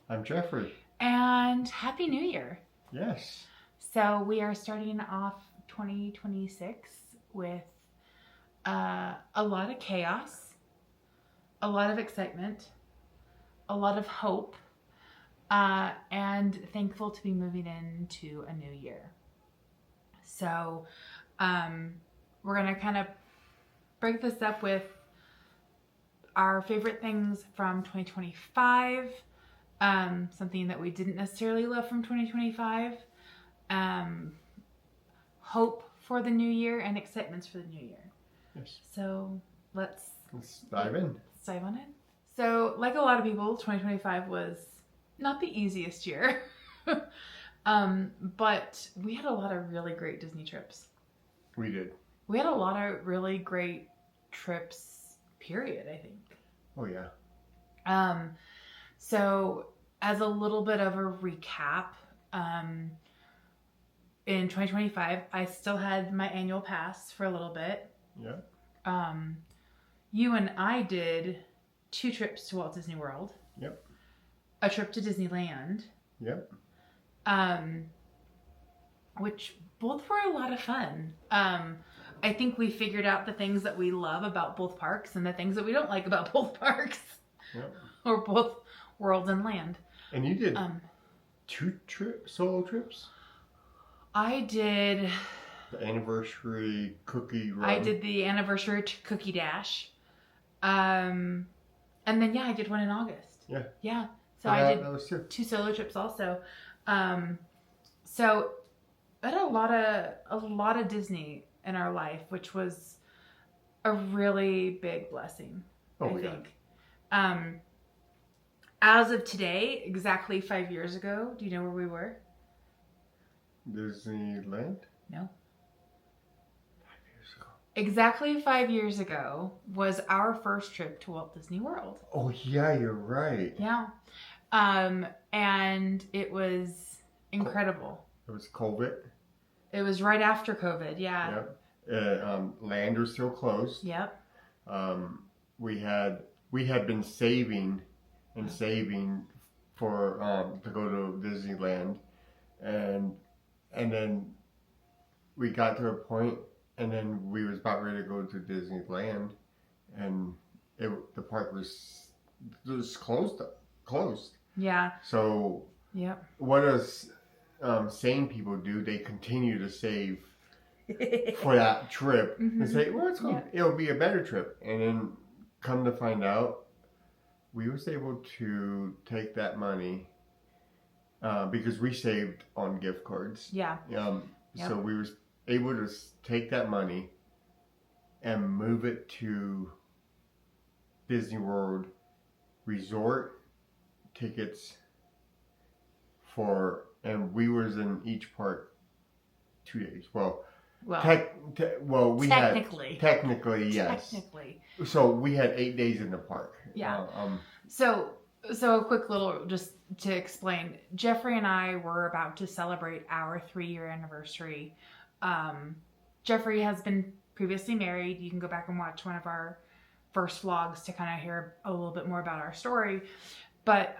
I'm Jeffrey. And Happy New Year. Yes. So, we are starting off 2026 with a lot of chaos, a lot of excitement, a lot of hope, and thankful to be moving into a new year. So, um, we're going to kind of break this up with our favorite things from 2025, something that we didn't necessarily love from 2025, um, hope for the new year, and excitements for the new year. Yes. So let's dive in. Let's dive on in. So, like a lot of people, 2025 was not the easiest year. But we had a lot of really great Disney trips. We did. We had a lot of really great trips, period, I think. Oh, yeah. So, as a little bit of a recap, in 2025, I still had my annual pass for a little bit. Yeah. You and I did 2 trips to Walt Disney World. Yep. A trip to Disneyland. Yep. Which both were a lot of fun. I think we figured out the things that we love about both parks and the things that we don't like about both parks. Yep. Or both worlds and land. And you did 2 solo trips? I did the anniversary cookie run. I did the anniversary cookie dash. And then I did one in August. Yeah. Yeah. So I did those 2 solo trips also. So I had a lot of Disney in our life, which was a really big blessing. I think. As of today, exactly 5 years ago, do you know where we were? Disneyland? No. 5 years ago. Exactly 5 years ago was our first trip to Walt Disney World. Oh, yeah, you're right. Yeah. And it was incredible. It was COVID. It was right after COVID, yeah. Yep. Land was still closed. Yep. We had been saving for to go to Disneyland, and then we got to a point, and then we was about ready to go to Disneyland, and the park was closed. Yeah. So yep. What does sane people do? They continue to save for that trip and say, well, it'll be a better trip, and then come to find out, we was able to take that money because we saved on gift cards. Yeah. So we was able to take that money and move it to Disney World resort tickets and we was in each park 2 days. Technically, yes. Technically. So we had 8 days in the park. Yeah. So a quick little, just to explain, Jeffrey and I were about to celebrate our 3-year anniversary. Jeffrey has been previously married. You can go back and watch one of our first vlogs to kind of hear a little bit more about our story. But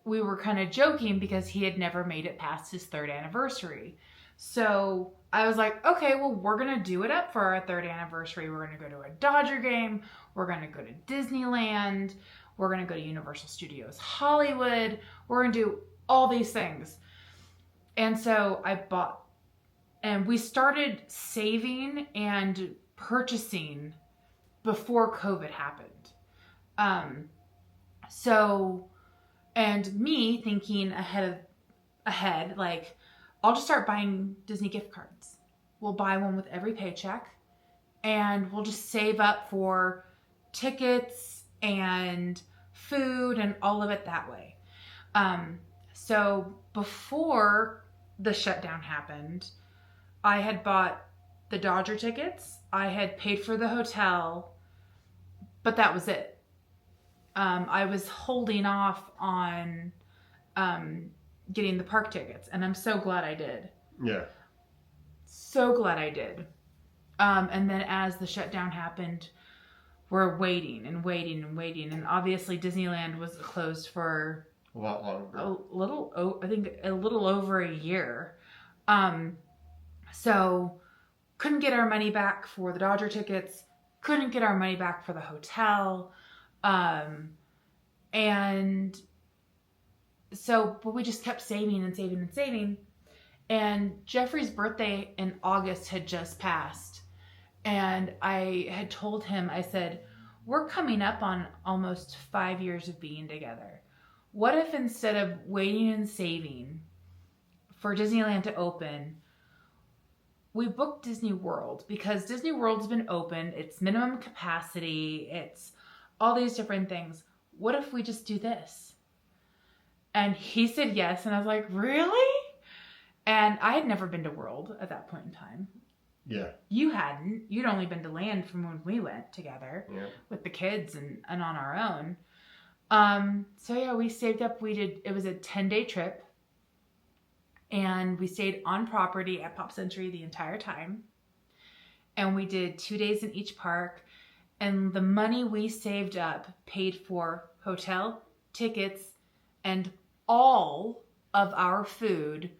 we were kind of joking because he had never made it past his 3rd anniversary. So I was like, okay, well, we're going to do it up for our 3rd anniversary. We're going to go to a Dodger game. We're going to go to Disneyland. We're going to go to Universal Studios Hollywood. We're going to do all these things. And so and we started saving and purchasing before COVID happened. And me thinking ahead, like, I'll just start buying Disney gift cards. We'll buy one with every paycheck, and we'll just save up for tickets and food and all of it that way. So before the shutdown happened, I had bought the Dodger tickets. I had paid for the hotel, but that was it. I was holding off on getting the park tickets, and I'm so glad I did. Yeah. So glad I did. And then as the shutdown happened, were waiting and waiting and waiting. And obviously Disneyland was closed for A lot longer. I think a little over a year. So couldn't get our money back for the Dodger tickets, couldn't get our money back for the hotel. And so, but we just kept saving and saving and saving. And Jeffrey's birthday in August had just passed. And I had told him, I said, we're coming up on almost 5 years of being together. What if instead of waiting and saving for Disneyland to open, we booked Disney World? Because Disney World's been open, it's minimum capacity, it's all these different things. What if we just do this? And he said yes, and I was like, really? And I had never been to World at that point in time. Yeah. You hadn't. You'd only been to Land from when we went together with the kids and on our own. So yeah, we saved up. It was a 10-day trip. And we stayed on property at Pop Century the entire time. And we did 2 days in each park. And the money we saved up paid for hotel, tickets, and all of our food,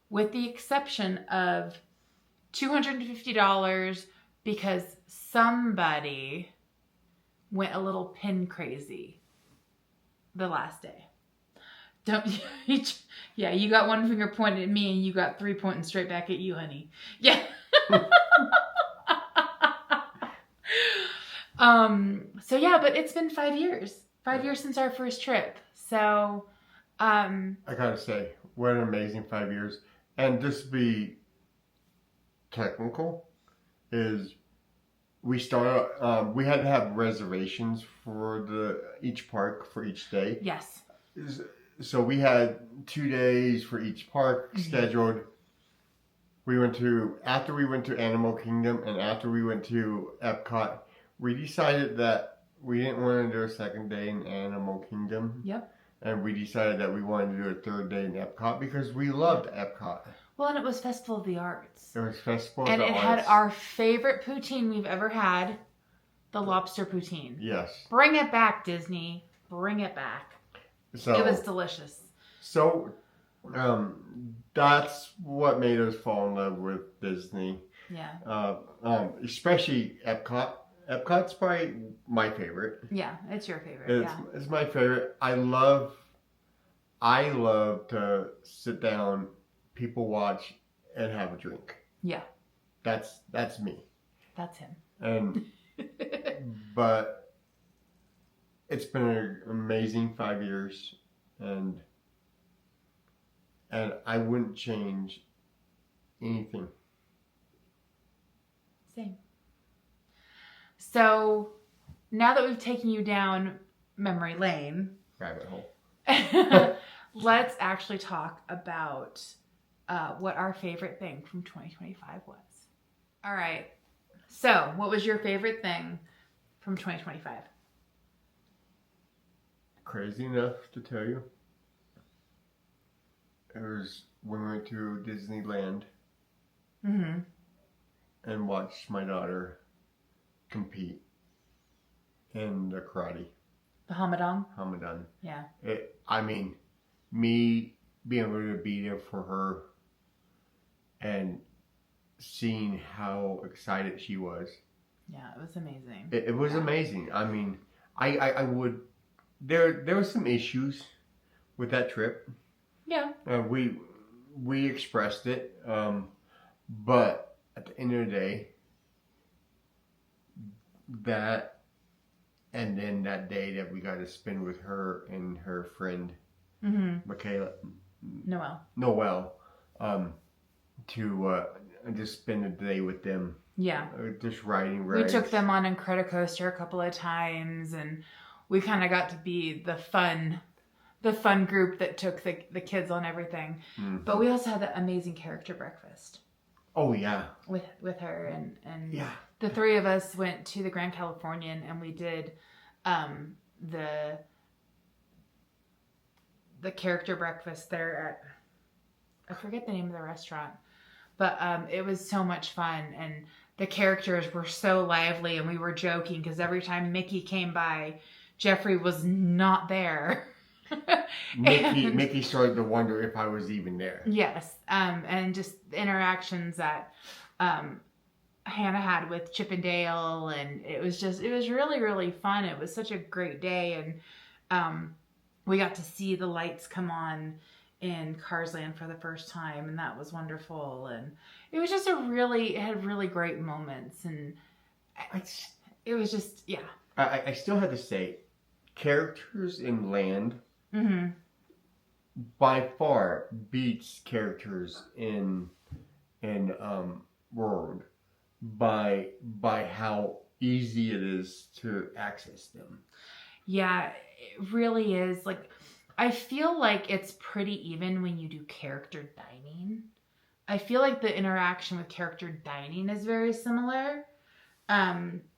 with the exception of $250 because somebody went a little pin crazy the last day. Yeah, you got one finger pointed at me and you got 3 pointing straight back at you, honey. Yeah. So yeah, but it's been 5 years. 5 years since our first trip. So, I gotta say, what an amazing 5 years. And just to be technical, is we started, we had to have reservations for each park for each day. Yes. So we had 2 days for each park scheduled. After we went to Animal Kingdom and after we went to Epcot, we decided that we didn't want to do a second day in Animal Kingdom. Yep. And we decided that we wanted to do a third day in Epcot because we loved Epcot. Well, and it was Festival of the Arts. It was Festival of the Arts. And it had our favorite poutine we've ever had, the lobster poutine. Yes. Bring it back, Disney. Bring it back. So, it was delicious. So, that's what made us fall in love with Disney. Yeah. Especially Epcot. Epcot's probably my favorite. Yeah, it's your favorite. It's my favorite. I love to sit down, people watch, and have a drink. Yeah. That's me. That's him. And but it's been an amazing 5 years, and I wouldn't change anything. Same. So now that we've taken you down memory lane, rabbit hole, let's actually talk about what our favorite thing from 2025 was. All right. So, what was your favorite thing from 2025? Crazy enough to tell you, it was when we went to Disneyland and watched my daughter compete in the karate. The Hamadan? Hamadan. Yeah. Me being able to be there for her and seeing how excited she was. Yeah, it was amazing. It was amazing. I mean, I would... There were some issues with that trip. Yeah. We expressed it. But at the end of the day, that, and then that day that we got to spend with her and her friend, Noelle, to just spend a day with them. Yeah. Just riding rides. We took them on Incredicoaster a couple of times, and we kind of got to be the fun group that took the kids on everything. Mm-hmm. But we also had that amazing character breakfast. Oh yeah. With her and yeah. The three of us went to the Grand Californian and we did the character breakfast there at, I forget the name of the restaurant, but it was so much fun, and the characters were so lively, and we were joking because every time Mickey came by, Jeffrey was not there. Mickey started to wonder if I was even there. Yes, and just the interactions that Hannah had with Chip and Dale, and it was really, really fun. It was such a great day, and we got to see the lights come on in Cars Land for the first time, and that was wonderful. And it was just it had really great moments, and it was just, yeah. I still had to say, characters in Land by far beats characters in World by how easy it is to access them. Yeah, it really is. Like, I feel like it's pretty even when you do character dining. I feel like the interaction with character dining is very similar.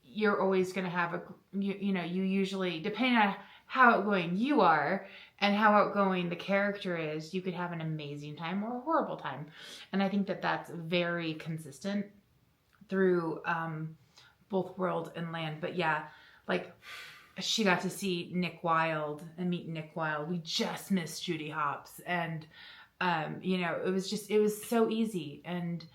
You're always going to have you usually, depending on how outgoing you are and how outgoing the character is, you could have an amazing time or a horrible time. And I think that that's very consistent through both World and Land. But yeah, like, she got to see Nick Wilde and meet Nick Wilde. We just missed Judy Hopps. And, it was so easy. And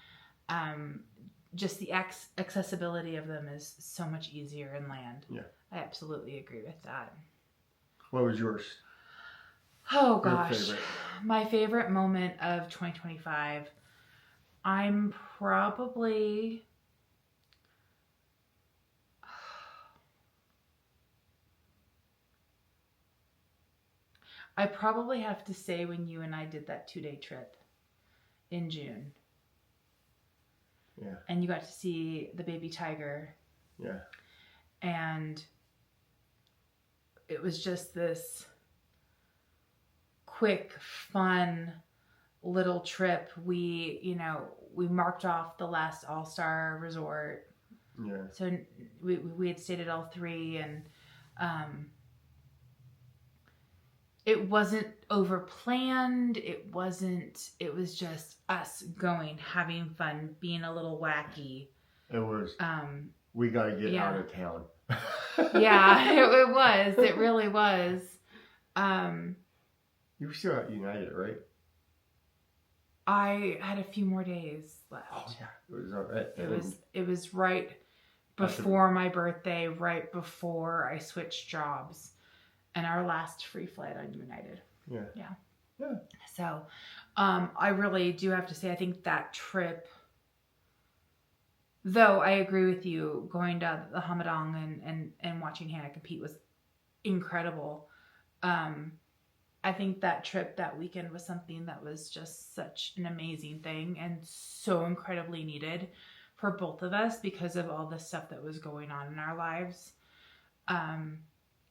just the accessibility of them is so much easier in Land. Yeah. I absolutely agree with that. What was yours? Oh, gosh. My favorite moment of 2025, I'm probably... I probably have to say when you and I did that 2-day trip in June. Yeah. And you got to see the baby tiger. Yeah. And it was just this quick, fun little trip. We marked off the last All-Star resort. Yeah. So we had stayed at all three, and it wasn't over planned. It was just us going, having fun, being a little wacky. It was, we got to get out of town. Yeah, it was. It really was. You were still at United, right? I had a few more days left. Oh, yeah. It was all right. It was right before my birthday, right before I switched jobs. And our last free flight on United. Yeah. So, I really do have to say, I think that trip, though I agree with you, going to the Hamadong and watching Hannah compete was incredible. I think that trip that weekend was something that was just such an amazing thing and so incredibly needed for both of us because of all the stuff that was going on in our lives.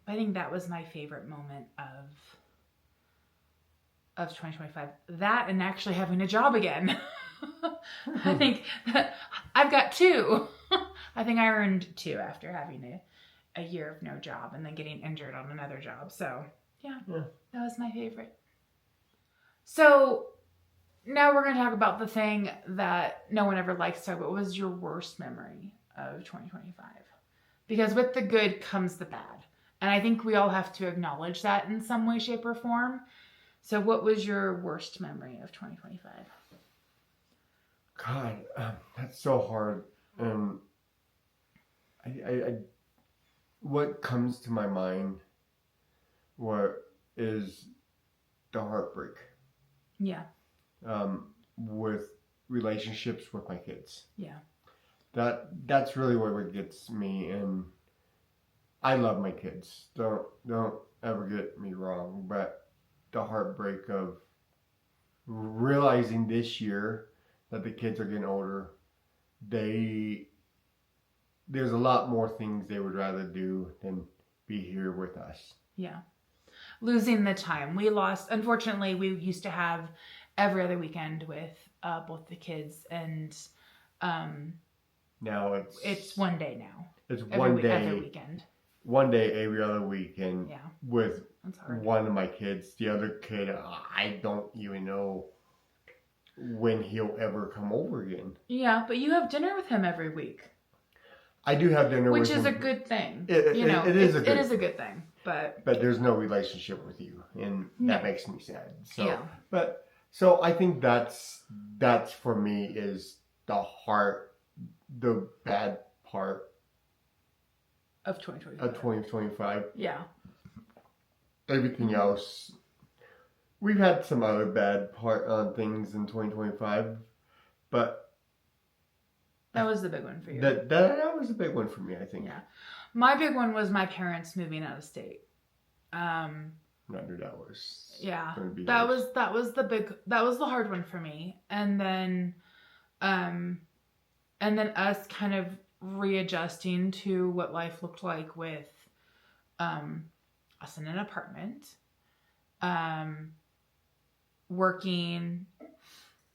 I think that was my favorite moment of 2025. That and actually having a job again. I think that I've got 2. I think I earned 2 after having a year of no job and then getting injured on another job. So yeah, that was my favorite. So now we're going to talk about the thing that no one ever likes to talk about. What was your worst memory of 2025? Because with the good comes the bad. And I think we all have to acknowledge that in some way, shape, or form. So what was your worst memory of 2025? God, that's so hard. I what comes to my mind is the heartbreak. Yeah. With relationships with my kids. Yeah. That's really what gets me, and I love my kids. Don't ever get me wrong, but the heartbreak of realizing this year that the kids are getting older, there's a lot more things they would rather do than be here with us. Yeah. Losing the time. Unfortunately, we used to have every other weekend with both the kids, and now it's one day now. It's one day every weekend. One day every other weekend. Yeah. With one of my kids. The other kid, I don't even know when he'll ever come over again. Yeah, but you have dinner with him every week. I do have dinner with him. Which is a good thing. It is a good thing. But there's no relationship with you, and that makes me sad. So, yeah. So I think that's for me is the bad part of 2025. Of 2025. Yeah. Everything else, we've had some other bad things in 2025, but that was the big one for you. That was a big one for me, I think. Yeah. My big one was my parents moving out of state. I knew that was. Yeah. That was the hard one for me. And then us kind of readjusting to what life looked like with us in an apartment, working,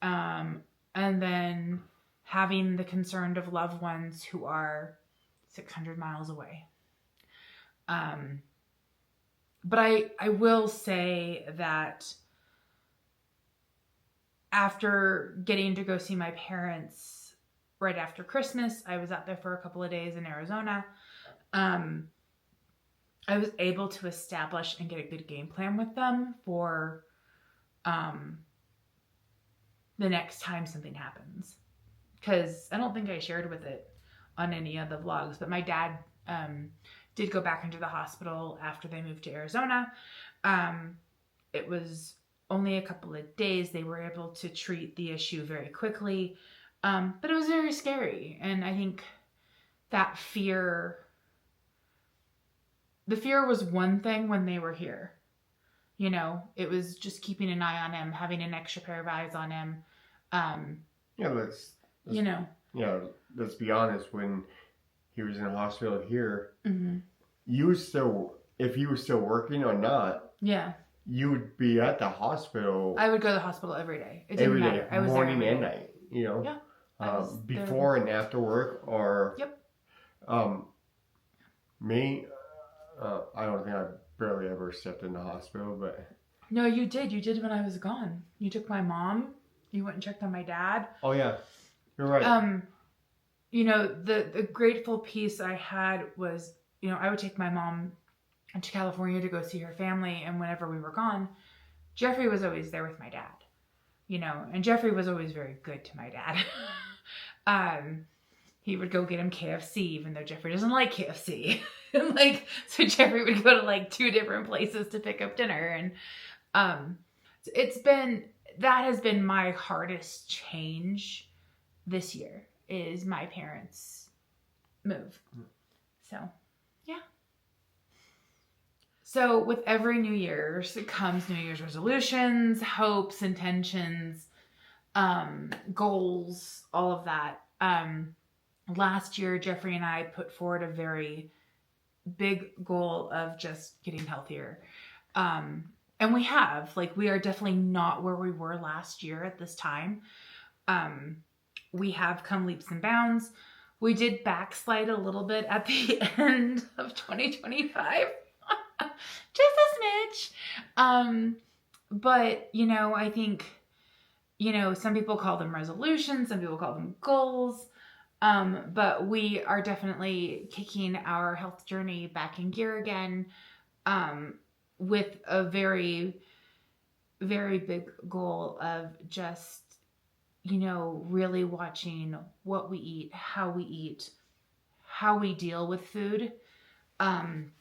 and then having the concern of loved ones who are 600 miles away. But I will say that after getting to go see my parents right after Christmas, I was out there for a couple of days in Arizona. I was able to establish and get a good game plan with them for the next time something happens. Because I don't think I shared with it on any of the vlogs, but my dad did go back into the hospital after they moved to Arizona. It was only a couple of days. They were able to treat the issue very quickly, but it was very scary. And I think that the fear was one thing when they were here. You know, it was just keeping an eye on him, having an extra pair of eyes on him. Let's be honest. When he was in the hospital here, mm-hmm. if he was still working or not, you would be at the hospital. I would go to the hospital every day. It didn't matter. I was morning there and night. You know, before there. And after work, or me. I don't think I barely ever stepped in the hospital, but no, you did. You did when I was gone. You took my mom. You went and checked on my dad. Oh yeah, you're right. You know, the grateful piece I had was, you know, I would take my mom to California to go see her family, and whenever we were gone, Jeffrey was always there with my dad. You know, and Jeffrey was always very good to my dad. He would go get him KFC, even though Jeffrey doesn't like KFC. So Jeffrey would go to 2 different places to pick up dinner. And that has been my hardest change this year, is my parents' move. So, yeah. So with every New Year's, it comes New Year's resolutions, hopes, intentions, goals, all of that. Last year, Jeffrey and I put forward a very big goal of just getting healthier. And we have. We are definitely not where we were last year at this time. We have come leaps and bounds. We did backslide a little bit at the end of 2025. Just a smidge. But, you know, I think, you know, some people call them resolutions, some people call them goals. But we are definitely kicking our health journey back in gear again, with a very, very big goal of just, you know, really watching what we eat, how we deal with food, and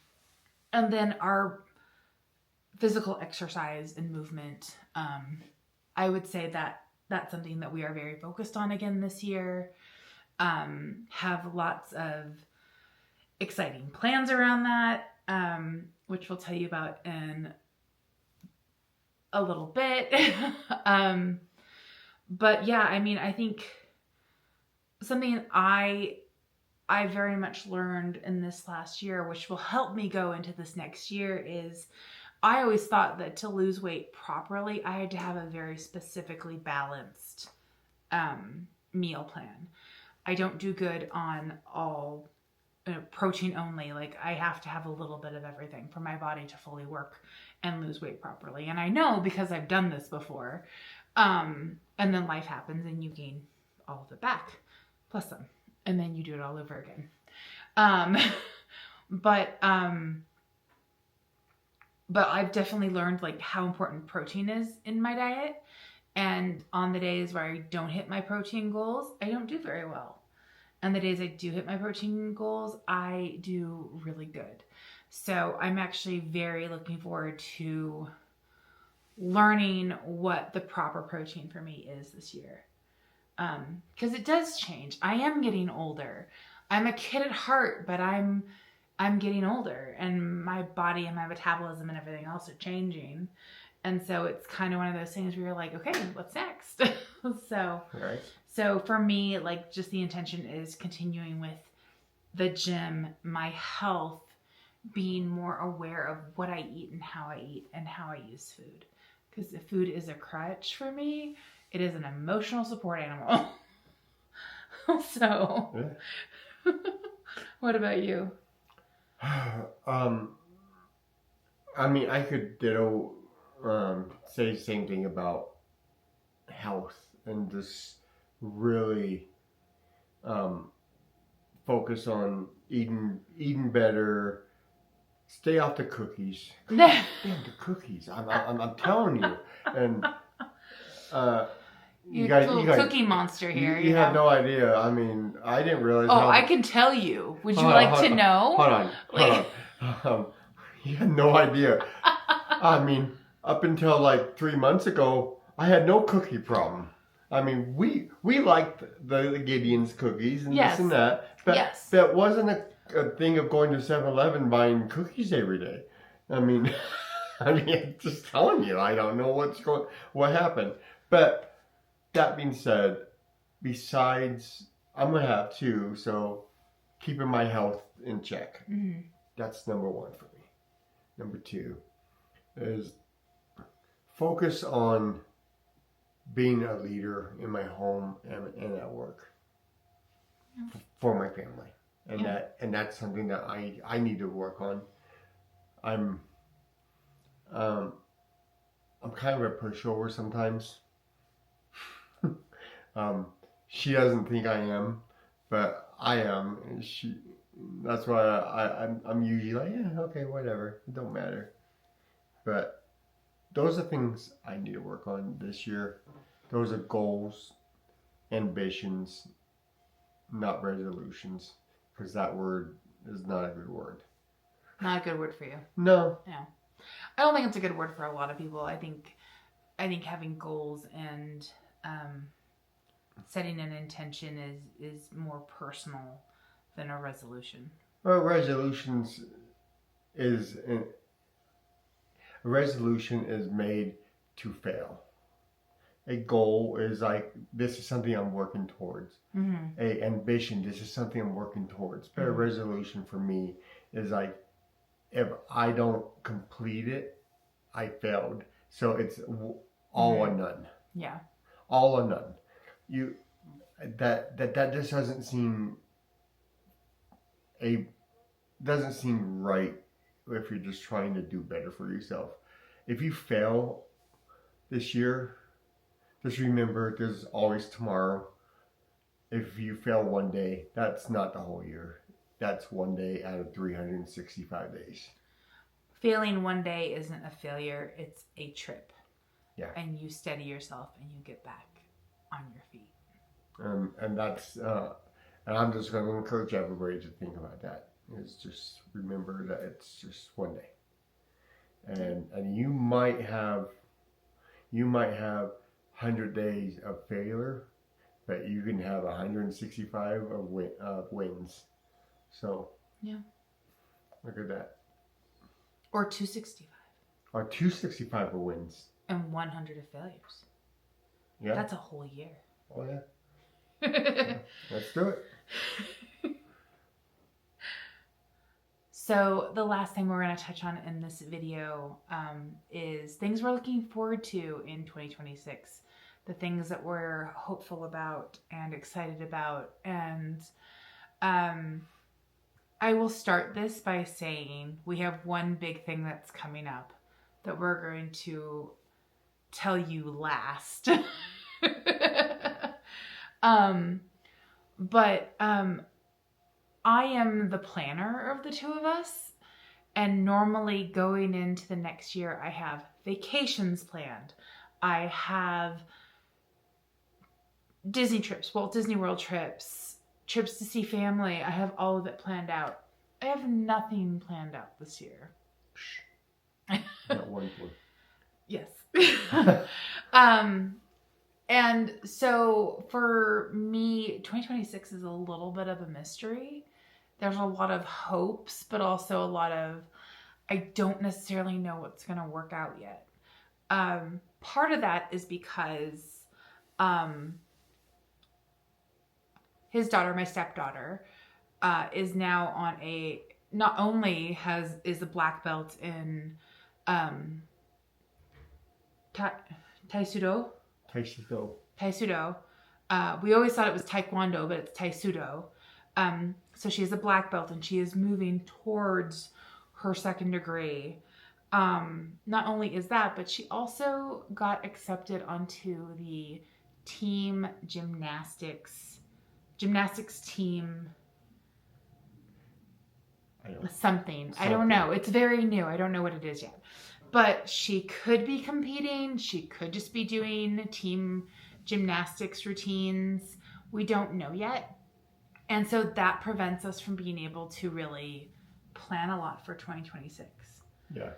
then our physical exercise and movement. I would say that that's something that we are very focused on again this year. Have lots of exciting plans around that, which we'll tell you about in a little bit. But yeah, I mean, I think something I very much learned in this last year, which will help me go into this next year, is I always thought that to lose weight properly, I had to have a very specifically balanced meal plan. I don't do good on all protein only. I have to have a little bit of everything for my body to fully work and lose weight properly. And I know, because I've done this before, And then life happens and you gain all of it back, plus some. And then you do it all over again. But I've definitely learned like how important protein is in my diet. And on the days where I don't hit my protein goals, I don't do very well. And the days I do hit my protein goals, I do really good. So I'm actually very looking forward to learning what the proper protein for me is this year. Because it does change. I am getting older. I'm a kid at heart, but I'm getting older, and my body and my metabolism and everything else are changing. And so it's kind of one of those things where you're like, okay, what's next? Right. So for me, like, just the intention is continuing with the gym, my health, being more aware of what I eat and how I use food. Because if food is a crutch for me, it is an emotional support animal. So, yeah. What about you? I mean, I could ditto say the same thing about health and just really focus on eating better. Stay off the cookies. Damn the cookies! I'm telling you. And you guys, cookie monster here. You have no idea. I mean, I didn't realize. Oh, I can tell you. Would you like to know? Hold on. You had no idea. I mean, up until like 3 months ago, I had no cookie problem. I mean, we liked the Gideon's cookies and this and that, but that wasn't a thing of going to 7-Eleven buying cookies every day. I mean, I'm just telling you, I don't know what happened. But that being said, besides, I'm gonna have two, so keeping my health in check. Mm-hmm. That's number one for me. Number two is focus on being a leader in my home and at work for my family, and that's something that I need to work on. I'm kind of a pushover sometimes. She doesn't think I am, but I am. That's why I'm usually like, yeah, okay, whatever, it don't matter. But those are things I need to work on this year. Those are goals, ambitions, not resolutions, because that word is not a good word. Not a good word for you. No. No. I don't think it's a good word for a lot of people. I think having goals and setting an intention is more personal than a resolution. Well, resolutions is a resolution is made to fail. A goal is like, this is something I'm working towards. Mm-hmm. A ambition, this is something I'm working towards. But a resolution for me is like, if I don't complete it, I failed. So it's all or none. Yeah. All or none. That just doesn't seem right if you're just trying to do better for yourself. If you fail this year, just remember there's always tomorrow. If you fail one day, that's not the whole year. That's one day out of 365 days. Failing one day isn't a failure, it's a trip. Yeah. And you steady yourself and you get back on your feet. And that's, and I'm just going to encourage everybody to think about that. Is just remember that it's just one day. And you might have 100 days of failure, but you can have 165 of wins. So yeah, look at that. Or 265. Or 265 of wins. And 100 of failures. Yeah. That's a whole year. Oh yeah. Yeah, let's do it. So the last thing we're going to touch on in this video is things we're looking forward to in 2026. The things that we're hopeful about and excited about. And I will start this by saying we have one big thing that's coming up that we're going to tell you last. But I am the planner of the two of us. And normally going into the next year, I have vacations planned. I have Disney trips, Walt Disney World trips, trips to see family. I have all of it planned out. I have nothing planned out this year. Not one thing. Yes. And so for me, 2026 is a little bit of a mystery. There's a lot of hopes, but also a lot of, I don't necessarily know what's going to work out yet. Part of that is because his daughter, my stepdaughter, is now on a, not only is a black belt in Taishudo. We always thought it was Taekwondo, but it's Taishudo. So she is a black belt and she is moving towards her second degree. Not only is that, but she also got accepted onto the team gymnastics team. Something. I don't know. It's very new. I don't know what it is yet. But she could be competing. She could just be doing team gymnastics routines. We don't know yet. And so that prevents us from being able to really plan a lot for 2026. Yeah.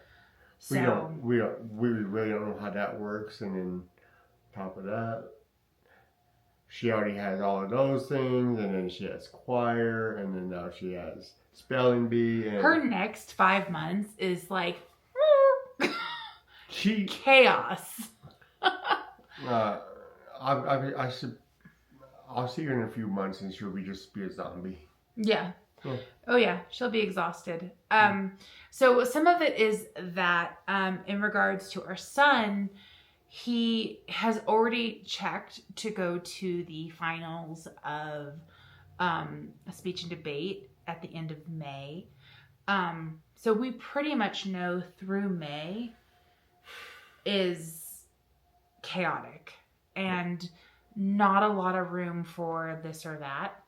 So we really don't know how that works. And then top of that, she already has all of those things, and then she has choir, and then now she has spelling bee. And her next 5 months is like chaos. I'll see her in a few months, and she'll just be a zombie. Yeah. Oh yeah, she'll be exhausted. So some of it is that in regards to our son, he has already checked to go to the finals of a speech and debate at the end of May. So we pretty much know through May is chaotic and not a lot of room for this or that.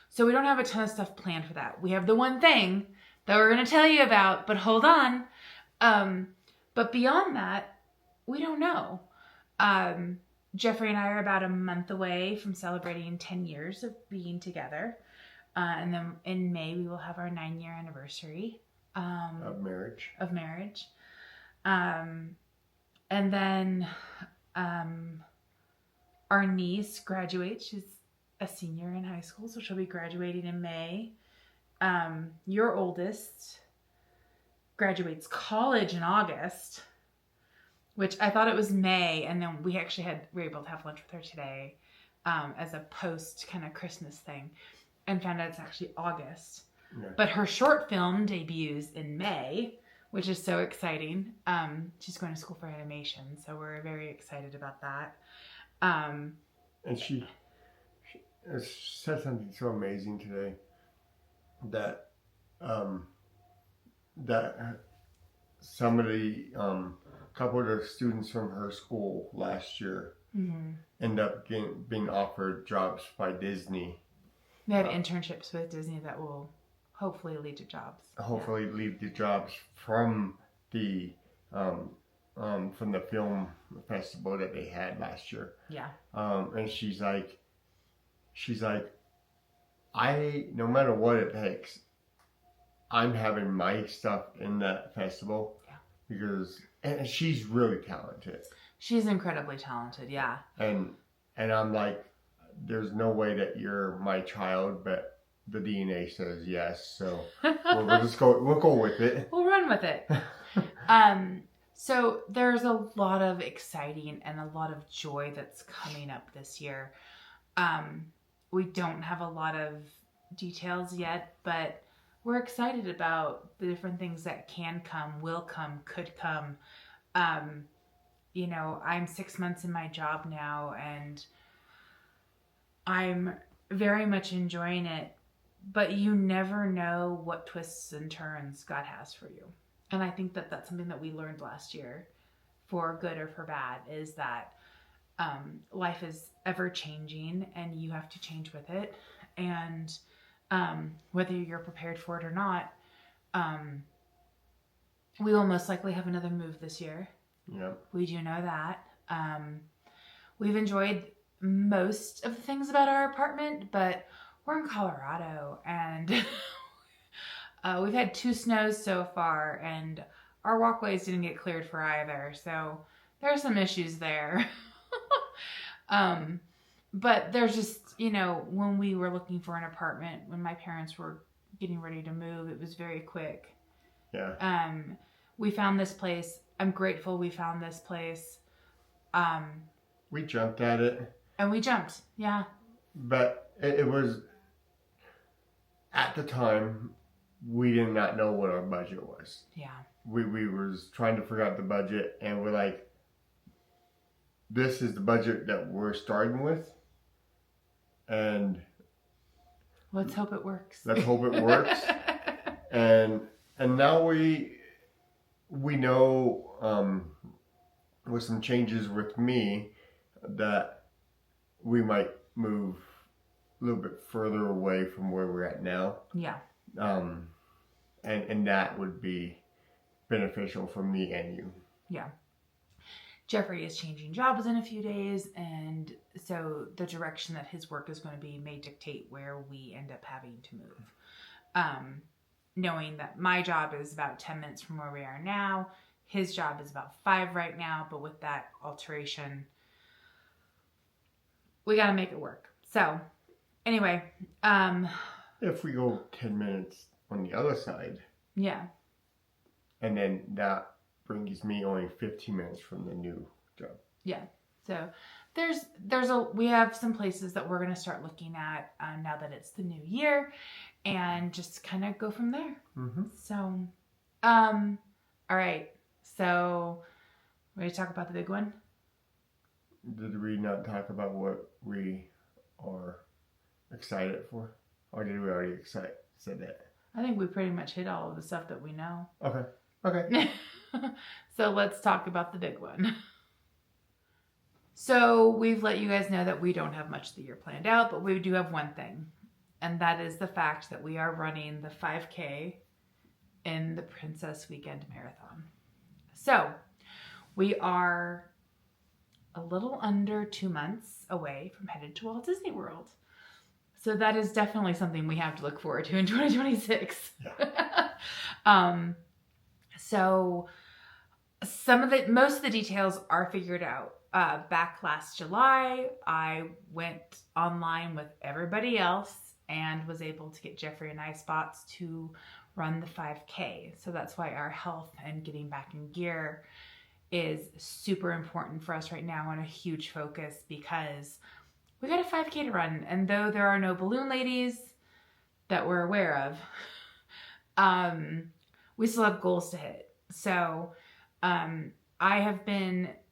So we don't have a ton of stuff planned for that. We have the one thing that we're going to tell you about, but hold on. But beyond that, we don't know. Jeffrey and I are about a month away from celebrating 10 years of being together. And then in May, we will have our 9-year anniversary. Of marriage. And then our niece graduates. She's a senior in high school, so she'll be graduating in May. Your oldest graduates college in August, which I thought it was May, and then we were able to have lunch with her today as a post kind of Christmas thing, and found out it's actually August. Yeah. But her short film debuts in May, which is so exciting. She's going to school for animation, so we're very excited about that. And she said something so amazing today that some of the couple of the students from her school last year end up being offered jobs by Disney. They have internships with Disney that will hopefully lead to jobs. Lead to jobs from the film festival that they had last year. Yeah. And she's like, no matter what it takes, I'm having my stuff in that festival. Yeah. And she's really talented. She's incredibly talented, yeah. And I'm like, there's no way that you're my child, but the DNA says yes. So we'll go with it. We'll run with it. So there's a lot of exciting and a lot of joy that's coming up this year. We don't have a lot of details yet, but we're excited about the different things that can come, will come, could come. I'm 6 months in my job now, and I'm very much enjoying it, but you never know what twists and turns God has for you. And I think that that's something that we learned last year for good or for bad, is that life is ever changing and you have to change with it. And whether you're prepared for it or not, we will most likely have another move this year. Yep. We do know that. We've enjoyed most of the things about our apartment, but we're in Colorado and we've had 2 snows so far, and our walkways didn't get cleared for either. So there are some issues there. But there's just, when we were looking for an apartment, when my parents were getting ready to move, it was very quick. Yeah. We found this place. I'm grateful we found this place. We jumped at it. And we jumped, yeah. But it was, at the time, we did not know what our budget was. Yeah. We was trying to figure out the budget, and we're like, this is the budget that we're starting with, and let's hope it works. Let's hope it works. and now we know with some changes with me that we might move a little bit further away from where we're at now. Yeah. And that would be beneficial for me and you. Yeah. Jeffrey is changing jobs in a few days, and so the direction that his work is going to be may dictate where we end up having to move. Knowing that my job is about 10 minutes from where we are now, his job is about 5 right now, but with that alteration, we got to make it work. So anyway, if we go 10 minutes on the other side, yeah, and then that brings me only 15 minutes from the new job. Yeah. So we have some places that we're going to start looking at now that it's the new year, and just kind of go from there. Mm-hmm. So, all right. So, ready to talk about the big one? Did we not talk about what we are excited for? Or did we already said that? I think we pretty much hit all of the stuff that we know. Okay. So let's talk about the big one. So we've let you guys know that we don't have much of the year planned out, but we do have one thing. And that is the fact that we are running the 5K in the Princess Weekend Marathon. So we are a little under 2 months away from headed to Walt Disney World. So that is definitely something we have to look forward to in 2026. Yeah. So most of the details are figured out. Back last July, I went online with everybody else and was able to get Jeffrey and I spots to run the 5K. So that's why our health and getting back in gear is super important for us right now and a huge focus, because we got a 5K to run. And though there are no balloon ladies that we're aware of, we still have goals to hit. So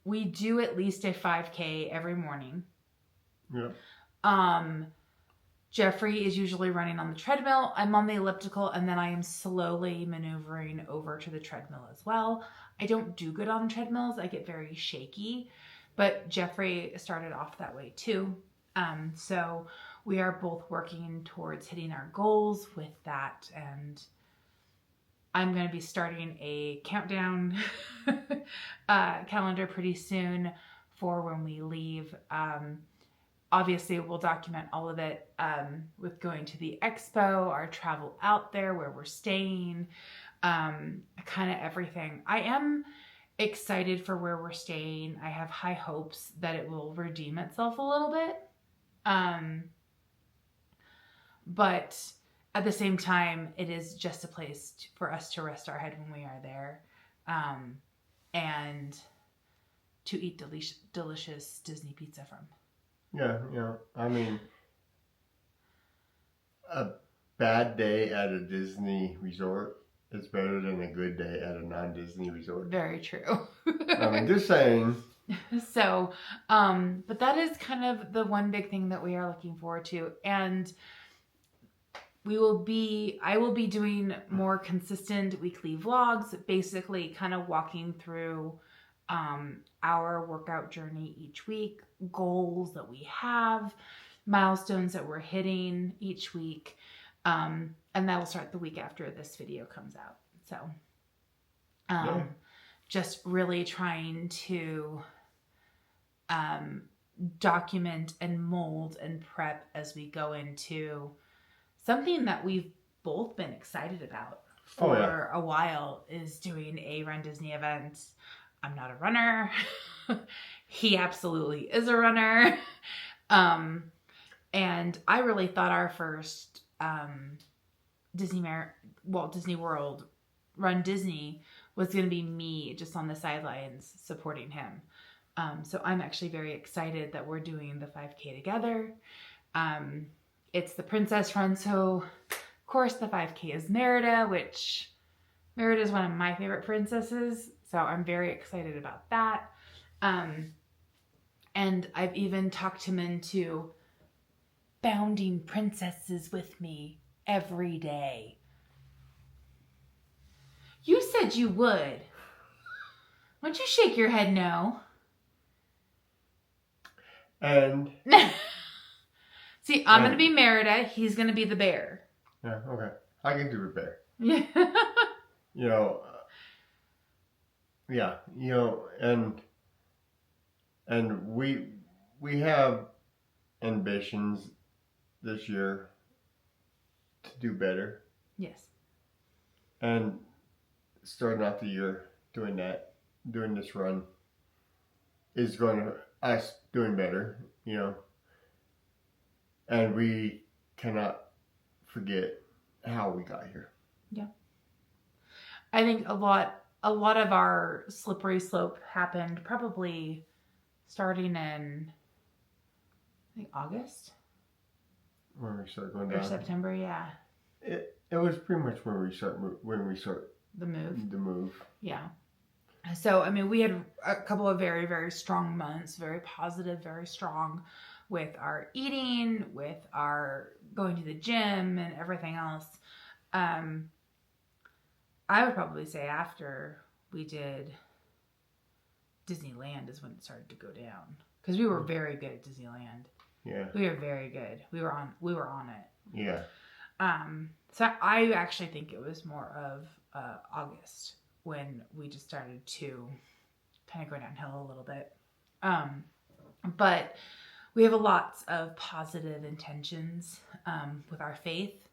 we do at least a 5K every morning. Yeah. Jeffrey is usually running on the treadmill. I'm on the elliptical, and then I am slowly maneuvering over to the treadmill as well. I don't do good on treadmills. I get very shaky, but Jeffrey started off that way too. So we are both working towards hitting our goals with that, and I'm going to be starting a countdown calendar pretty soon for when we leave. Obviously, we'll document all of it with going to the expo, our travel out there, where we're staying, kind of everything. I am excited for where we're staying. I have high hopes that it will redeem itself a little bit. But at the same time, it is just a place for us to rest our head when we are there, and to eat delicious Disney pizza from. Yeah. I mean, a bad day at a Disney resort is better than a good day at a non-Disney resort. Very true. I mean, just saying. So, but that is kind of the one big thing that we are looking forward to. And I will be doing more consistent weekly vlogs, basically kind of walking through our workout journey each week, goals that we have, milestones that we're hitting each week. And that'll start the week after this video comes out. So just really trying to document and mold and prep as we go into something that we've both been excited about for a while, is doing a Run Disney event. I'm not a runner. He absolutely is a runner. And I really thought our first Walt Disney World Run Disney was going to be me just on the sidelines supporting him. So I'm actually very excited that we're doing the 5K together. It's the Princess Run, so of course the 5K is Merida, which Merida is one of my favorite princesses. So I'm very excited about that. And I've even talked him into bounding princesses with me every day. You said you would. Why don't you shake your head no? And see, I'm going to be Merida. He's going to be the bear. Yeah, okay. I can do the bear. Yeah. And we have ambitions this year to do better. Yes. And starting off the year doing this run is going to us doing better, and we cannot forget how we got here. Yeah. I think a lot of our slippery slope happened probably starting in, I think, August. When we start going down. Or September, yeah. It was pretty much when we start the move. Yeah. So, I mean, we had a couple of very, very strong months, very positive, very strong with our eating, with our going to the gym and everything else. I would probably say after we did Disneyland is when it started to go down, because we were very good at Disneyland. Yeah. We were very good. We were on it. Yeah. So I actually think it was more of August when we just started to kind of go downhill a little bit. But we have lots of positive intentions with our faith,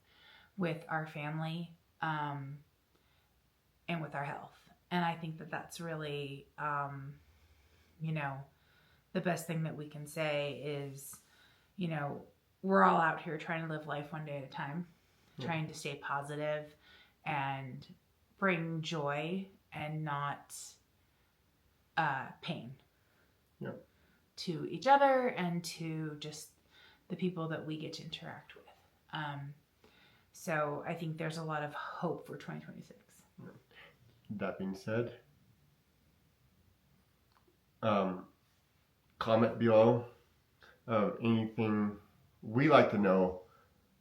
with our family, and with our health. And I think that that's really, the best thing that we can say is, we're all out here trying to live life one day at a time, trying to stay positive and bring joy and not pain to each other and to just the people that we get to interact with. So I think there's a lot of hope for 2026. That being said, comment below anything. We like to know,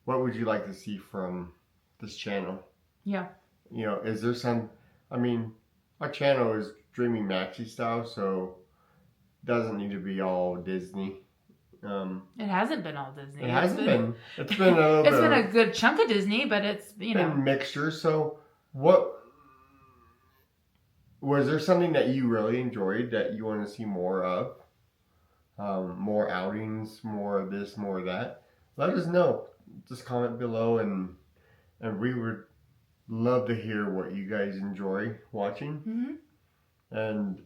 what would you like to see from this channel? Yeah. Is there our channel is Dreaming Maxi style, so doesn't need to be all Disney. It hasn't been all Disney. It hasn't been. It's been a little bit. It's been a good chunk of Disney, but it's, been mixture. So what was there something that you really enjoyed that you want to see more of? More outings, more of this, more of that. Let us know. Just comment below, and we would love to hear what you guys enjoy watching. Mm-hmm. And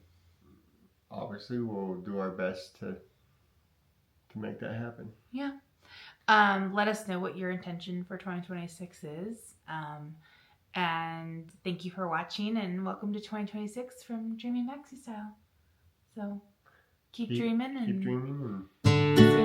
obviously we'll do our best to make that happen. Yeah. Let us know what your intention for 2026 is. And thank you for watching, and welcome to 2026 from Dreaming Maxi Style. So keep dreaming and keep dreaming and